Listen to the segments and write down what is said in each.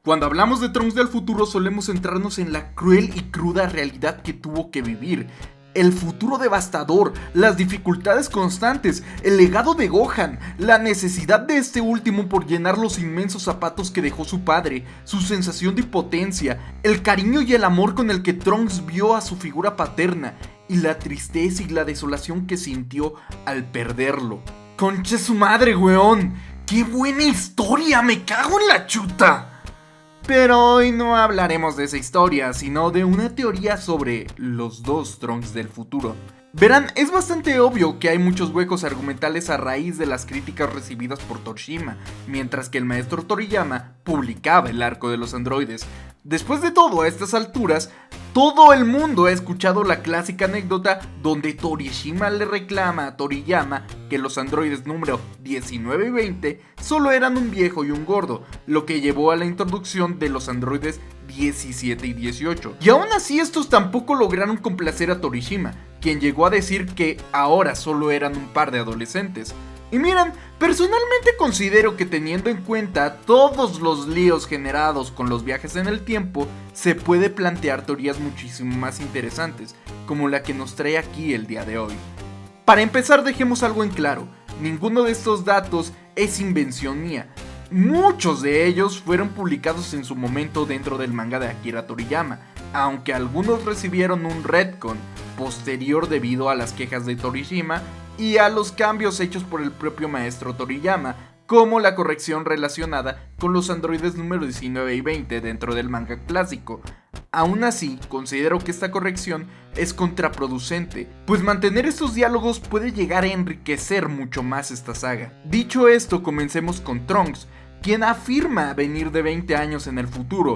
Cuando hablamos de Trunks del futuro solemos centrarnos en la cruel y cruda realidad que tuvo que vivir. El futuro devastador, las dificultades constantes, el legado de Gohan, la necesidad de este último por llenar los inmensos zapatos que dejó su padre, su sensación de impotencia, el cariño y el amor con el que Trunks vio a su figura paterna, y la tristeza y la desolación que sintió al perderlo. ¡Conche su madre, weón! ¡Qué buena historia! ¡Me cago en la chuta! Pero hoy no hablaremos de esa historia, sino de una teoría sobre los dos Trunks del futuro. Verán, es bastante obvio que hay muchos huecos argumentales a raíz de las críticas recibidas por Torishima, mientras que el maestro Toriyama publicaba el arco de los androides. Después de todo, a estas alturas, todo el mundo ha escuchado la clásica anécdota donde Torishima le reclama a Toriyama que los androides número 19 y 20 solo eran un viejo y un gordo, lo que llevó a la introducción de los androides 17 y 18. Y aún así estos tampoco lograron complacer a Torishima, quien llegó a decir que ahora solo eran un par de adolescentes. Y miren, personalmente considero que teniendo en cuenta todos los líos generados con los viajes en el tiempo, se puede plantear teorías muchísimo más interesantes, como la que nos trae aquí el día de hoy. Para empezar, dejemos algo en claro, ninguno de estos datos es invención mía. Muchos de ellos fueron publicados en su momento dentro del manga de Akira Toriyama, aunque algunos recibieron un retcon posterior debido a las quejas de Torishima y a los cambios hechos por el propio maestro Toriyama, como la corrección relacionada con los androides número 19 y 20 dentro del manga clásico. Aún así, considero que esta corrección es contraproducente, pues mantener estos diálogos puede llegar a enriquecer mucho más esta saga. Dicho esto, comencemos con Trunks, quien afirma venir de 20 años en el futuro,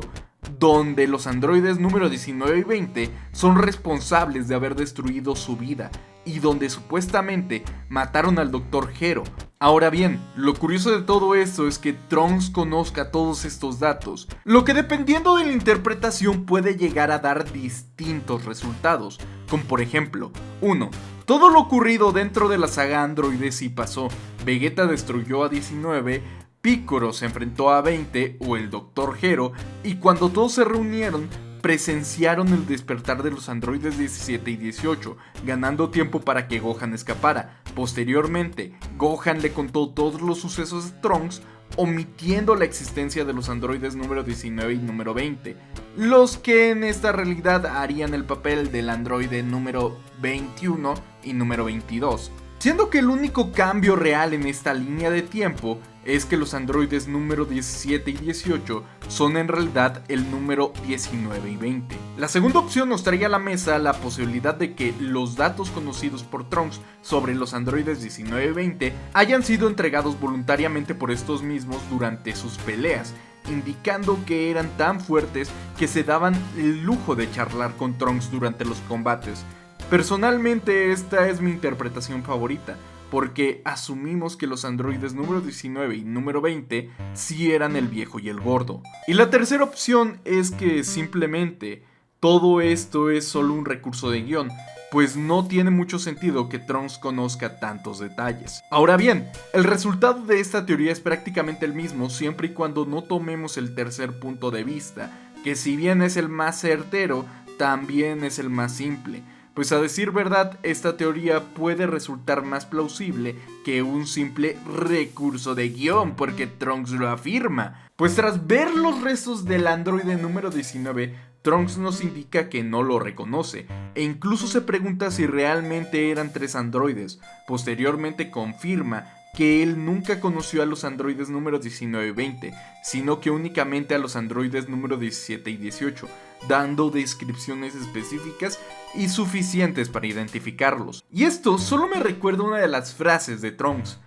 donde los androides número 19 y 20 son responsables de haber destruido su vida, y donde supuestamente mataron al Dr. Gero. Ahora bien, lo curioso de todo esto es que Trunks conozca todos estos datos, lo que dependiendo de la interpretación puede llegar a dar distintos resultados, como por ejemplo, 1. Todo lo ocurrido dentro de la saga Androides sí pasó, Vegeta destruyó a 19, Piccolo se enfrentó a 20 o el Dr. Gero, y cuando todos se reunieron, presenciaron el despertar de los androides 17 y 18, ganando tiempo para que Gohan escapara. Posteriormente, Gohan le contó todos los sucesos a Trunks, omitiendo la existencia de los androides número 19 y número 20, los que en esta realidad harían el papel del androide número 21 y número 22. Siendo que el único cambio real en esta línea de tiempo es que los androides número 17 y 18 son en realidad el número 19 y 20. La segunda opción nos trae a la mesa la posibilidad de que los datos conocidos por Trunks sobre los androides 19 y 20 hayan sido entregados voluntariamente por estos mismos durante sus peleas, indicando que eran tan fuertes que se daban el lujo de charlar con Trunks durante los combates. Personalmente esta es mi interpretación favorita, porque asumimos que los androides número 19 y número 20 sí eran el viejo y el gordo. Y la tercera opción es que simplemente todo esto es solo un recurso de guión, pues no tiene mucho sentido que Trunks conozca tantos detalles. Ahora bien, el resultado de esta teoría es prácticamente el mismo siempre y cuando no tomemos el tercer punto de vista, que si bien es el más certero, también es el más simple. Pues a decir verdad, esta teoría puede resultar más plausible que un simple recurso de guión, porque Trunks lo afirma. Pues tras ver los restos del androide número 19, Trunks nos indica que no lo reconoce, e incluso se pregunta si realmente eran 3 androides. Posteriormente confirma que él nunca conoció a los androides número 19 y 20, sino que únicamente a los androides número 17 y 18, dando descripciones específicas y suficientes para identificarlos. Y esto solo me recuerda una de las frases de Trunks: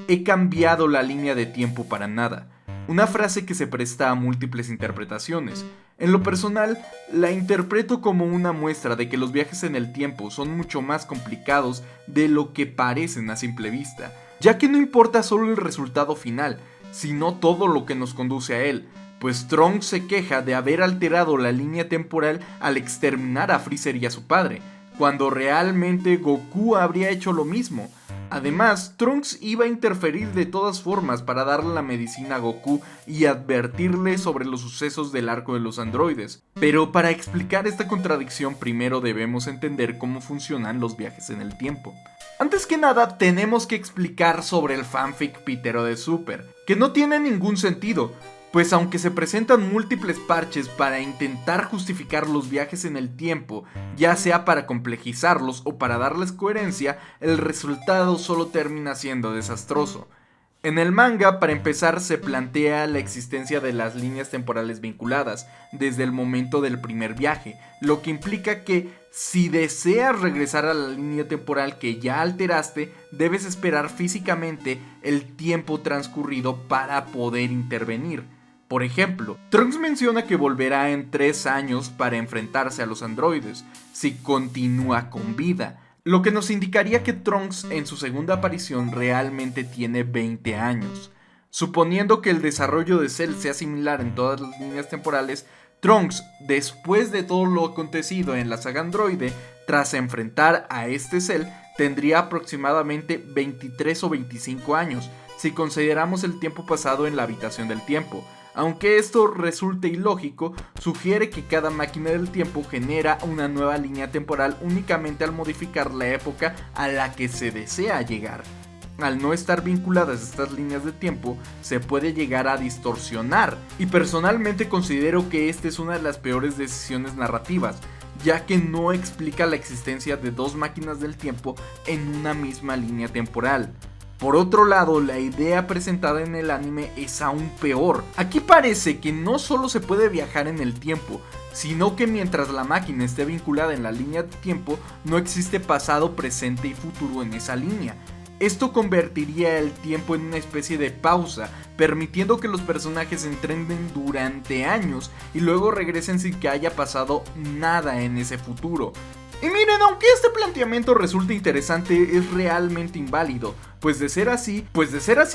he cambiado la línea de tiempo para nada, una frase que se presta a múltiples interpretaciones. En lo personal, la interpreto como una muestra de que los viajes en el tiempo son mucho más complicados de lo que parecen a simple vista, ya que no importa solo el resultado final, sino todo lo que nos conduce a él, pues Trunks se queja de haber alterado la línea temporal al exterminar a Freezer y a su padre, cuando realmente Goku habría hecho lo mismo. Además, Trunks iba a interferir de todas formas para darle la medicina a Goku y advertirle sobre los sucesos del arco de los androides. Pero para explicar esta contradicción primero debemos entender cómo funcionan los viajes en el tiempo. Antes que nada tenemos que explicar sobre el fanfic pitero de Super, que no tiene ningún sentido, pues aunque se presentan múltiples parches para intentar justificar los viajes en el tiempo, ya sea para complejizarlos o para darles coherencia, el resultado solo termina siendo desastroso. En el manga, para empezar, se plantea la existencia de las líneas temporales vinculadas desde el momento del primer viaje, lo que implica que si deseas regresar a la línea temporal que ya alteraste, debes esperar físicamente el tiempo transcurrido para poder intervenir. Por ejemplo, Trunks menciona que volverá en 3 años para enfrentarse a los androides, si continúa con vida, lo que nos indicaría que Trunks en su segunda aparición realmente tiene 20 años. Suponiendo que el desarrollo de Cell sea similar en todas las líneas temporales, Trunks, después de todo lo acontecido en la saga androide, tras enfrentar a este Cell, tendría aproximadamente 23 o 25 años, si consideramos el tiempo pasado en la habitación del tiempo. Aunque esto resulte ilógico, sugiere que cada máquina del tiempo genera una nueva línea temporal únicamente al modificar la época a la que se desea llegar. Al no estar vinculadas estas líneas de tiempo, se puede llegar a distorsionar, y personalmente considero que esta es una de las peores decisiones narrativas, ya que no explica la existencia de dos máquinas del tiempo en una misma línea temporal. Por otro lado, la idea presentada en el anime es aún peor. Aquí parece que no solo se puede viajar en el tiempo, sino que mientras la máquina esté vinculada en la línea de tiempo, no existe pasado, presente y futuro en esa línea. Esto convertiría el tiempo en una especie de pausa, permitiendo que los personajes entrenen durante años y luego regresen sin que haya pasado nada en ese futuro. Y miren, aunque este planteamiento resulte interesante, es realmente inválido, pues de ser así,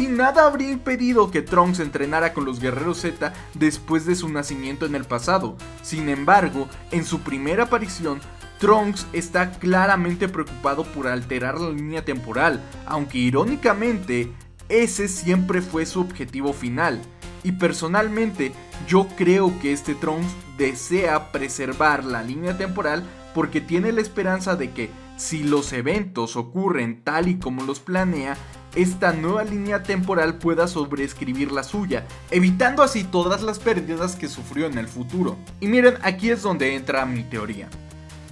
nada habría impedido que Trunks entrenara con los Guerreros Z después de su nacimiento en el pasado. Sin embargo, en su primera aparición, Trunks está claramente preocupado por alterar la línea temporal, aunque irónicamente, ese siempre fue su objetivo final. Y personalmente, yo creo que este Trunks desea preservar la línea temporal porque tiene la esperanza de que, si los eventos ocurren tal y como los planea, esta nueva línea temporal pueda sobreescribir la suya, evitando así todas las pérdidas que sufrió en el futuro. Y miren, aquí es donde entra mi teoría.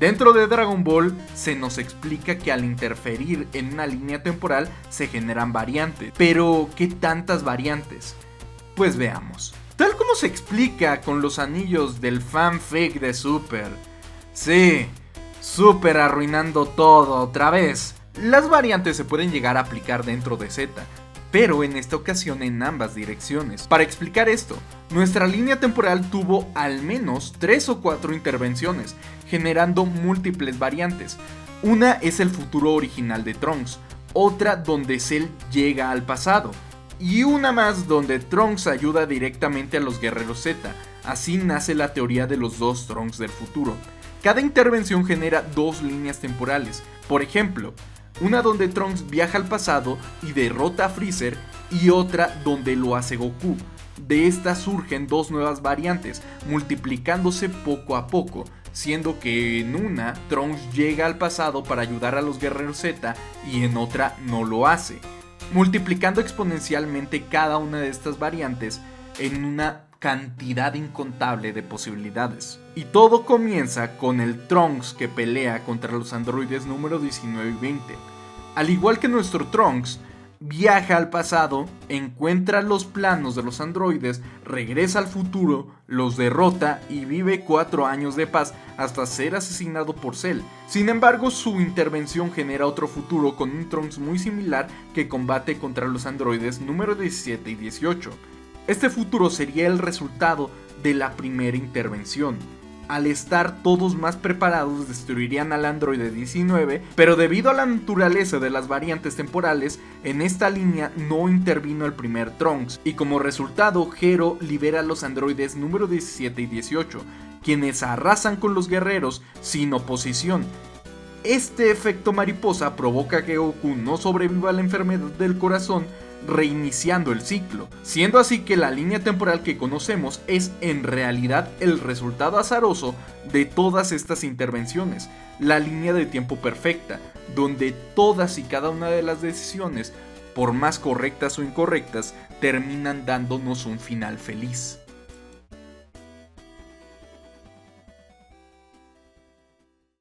Dentro de Dragon Ball se nos explica que al interferir en una línea temporal se generan variantes. Pero, ¿qué tantas variantes? Pues veamos. Tal como se explica con los anillos del fanfic de Super. Sí, Super arruinando todo otra vez. Las variantes se pueden llegar a aplicar dentro de Z, pero en esta ocasión en ambas direcciones. Para explicar esto, nuestra línea temporal tuvo al menos 3 o 4 intervenciones, generando múltiples variantes. Una es el futuro original de Trunks, otra donde Cell llega al pasado, y una más donde Trunks ayuda directamente a los Guerreros Z. Así nace la teoría de los dos Trunks del futuro. Cada intervención genera dos líneas temporales. Por ejemplo, una donde Trunks viaja al pasado y derrota a Freezer, y otra donde lo hace Goku. De estas surgen dos nuevas variantes, multiplicándose poco a poco, siendo que en una Trunks llega al pasado para ayudar a los Guerreros Z y en otra no lo hace, multiplicando exponencialmente cada una de estas variantes en una cantidad incontable de posibilidades. Y todo comienza con el Trunks que pelea contra los androides número 19 y 20. Al igual que nuestro Trunks, viaja al pasado, encuentra los planos de los androides, regresa al futuro, los derrota y vive 4 años de paz hasta ser asesinado por Cell. Sin embargo, su intervención genera otro futuro con un Trunks muy similar que combate contra los androides número 17 y 18. Este futuro sería el resultado de la primera intervención. Al estar todos más preparados, destruirían al androide 19, pero debido a la naturaleza de las variantes temporales, en esta línea no intervino el primer Trunks, y como resultado, Hero libera a los androides número 17 y 18, quienes arrasan con los guerreros sin oposición. Este efecto mariposa provoca que Goku no sobreviva a la enfermedad del corazón, reiniciando el ciclo, siendo así que la línea temporal que conocemos es en realidad el resultado azaroso de todas estas intervenciones, la línea de tiempo perfecta, donde todas y cada una de las decisiones, por más correctas o incorrectas, terminan dándonos un final feliz.